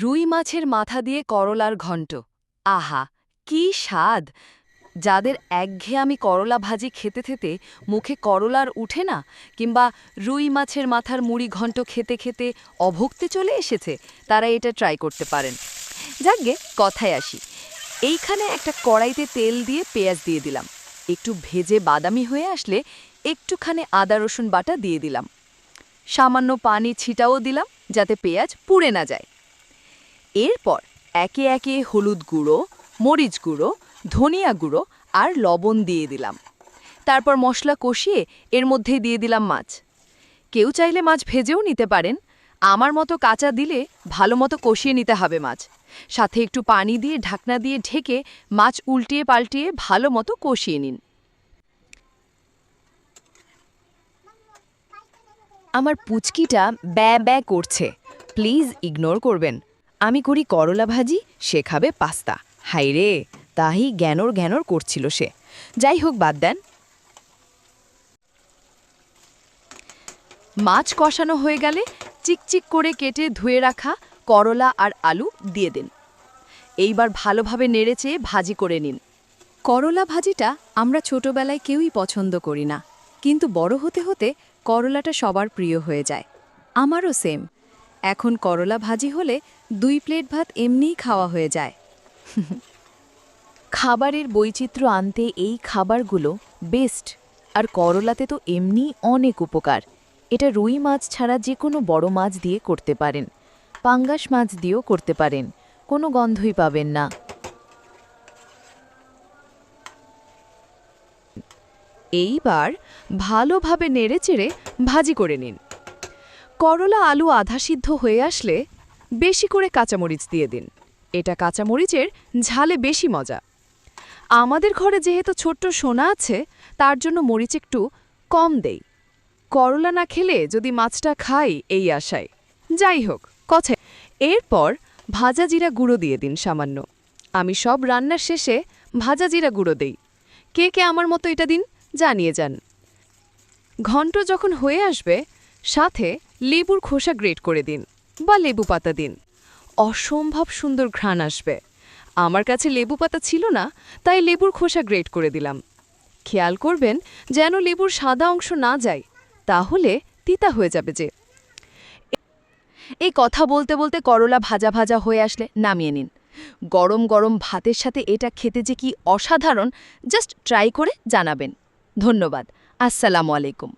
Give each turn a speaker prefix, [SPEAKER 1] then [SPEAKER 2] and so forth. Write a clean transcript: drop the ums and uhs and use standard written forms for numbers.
[SPEAKER 1] রুই মাছের মাথা দিয়ে করলার ঘণ্ট। আহা, কি স্বাদ! যাদের একঘেয়েমি করলা ভাজি খেতে খেতে মুখে করলার উঠে না, কিংবা রুই মাছের মাথার মুড়ি ঘণ্ট খেতে খেতে অভুক্তি চলে এসেছে, তারা এটা ট্রাই করতে পারেন। যাকগে, কথায় আসি। এইখানে একটা কড়াইতে তেল দিয়ে পেঁয়াজ দিয়ে দিলাম। একটু ভেজে বাদামি হয়ে আসলে একটুখানি আদা রসুন বাটা দিয়ে দিলাম। সামান্য পানি ছিটাও দিলাম যাতে পেঁয়াজ পুড়ে না যায়। এরপর একে একে হলুদ গুঁড়ো, মরিচ গুঁড়ো, ধনিয়া গুঁড়ো আর লবণ দিয়ে দিলাম। তারপর মশলা কষিয়ে এর মধ্যেই দিয়ে দিলাম মাছ। কেউ চাইলে মাছ ভেজেও নিতে পারেন। আমার মতো কাঁচা দিলে ভালো মতো কষিয়ে নিতে হবে মাছ। সাথে একটু পানি দিয়ে ঢাকনা দিয়ে ঢেকে মাছ উল্টিয়ে পাল্টিয়ে ভালো মতো কষিয়ে নিন। আমার পুচকিটা ব্যা ব্যা করছে, প্লিজ ইগনোর করবেন। আমি করি করলা ভাজি, সে খাবে পাস্তা। হাইরে, তাই জ্ঞানর জ্ঞানর করছিল সে। যাই হোক, বাদ দেন। মাছ কষানো হয়ে গেলে চিকচিক করে কেটে ধুয়ে রাখা করলা আর আলু দিয়ে দিন। এইবার ভালোভাবে নেড়েচেয়ে ভাজি করে নিন। করলা ভাজিটা আমরা ছোটবেলায় কেউই পছন্দ করি না, কিন্তু বড় হতে হতে করলাটা সবার প্রিয় হয়ে যায়। আমারও সেম। এখন করলা ভাজি হলে 2 প্লেট ভাত এমনিই খাওয়া হয়ে যায়। খাবারের বৈচিত্র্য আনতে এই খাবারগুলো বেস্ট। আর করলাতে তো এমনি অনেক উপকার। এটা রুই মাছ ছাড়া যে কোনো বড় মাছ দিয়ে করতে পারেন, পাঙ্গাস মাছ দিয়েও করতে পারেন, কোনো গন্ধই পাবেন না। এইবার ভালোভাবে নেড়েচেড়ে ভাজি করে নিন। করলা আলু আধা সিদ্ধ হয়ে আসলে বেশি করে কাঁচামরিচ দিয়ে দিন। এটা কাঁচামরিচের ঝালে বেশি মজা। আমাদের ঘরে যেহেতু ছোট্ট সোনা আছে, তার জন্য মরিচ একটু কম দেই। করলা না খেলে যদি মাছটা খাই এই আশায়। যাই হোক, কথা। এরপর ভাজা জিরা গুঁড়ো দিয়ে দিন সামান্য। আমি সব রান্নার শেষে ভাজা জিরা গুঁড়ো দেই। কে কে আমার মতো এটা দিন, জানিয়ে যান। ঘণ্ট যখন হয়ে আসবে, সাথে লেবুর খোসা গ্রেট করে দিন বা লেবু পাতা দিন। অসম্ভব সুন্দর ঘ্রাণ আসবে। আমার কাছে লেবু পাতা ছিল না, তাই লেবুর খোসা গ্রেট করে দিলাম। খেয়াল করবেন যেন লেবুর সাদা অংশ না যায়, তাহলে তিতা হয়ে যাবে যে। এই কথা বলতে বলতে করলা ভাজা ভাজা হয়ে আসলে নামিয়ে নিন। গরম গরম ভাতের সাথে এটা খেতে যে কি অসাধারণ, জাস্ট ট্রাই করে জানাবেন। ধন্যবাদ। আসসালামু আলাইকুম।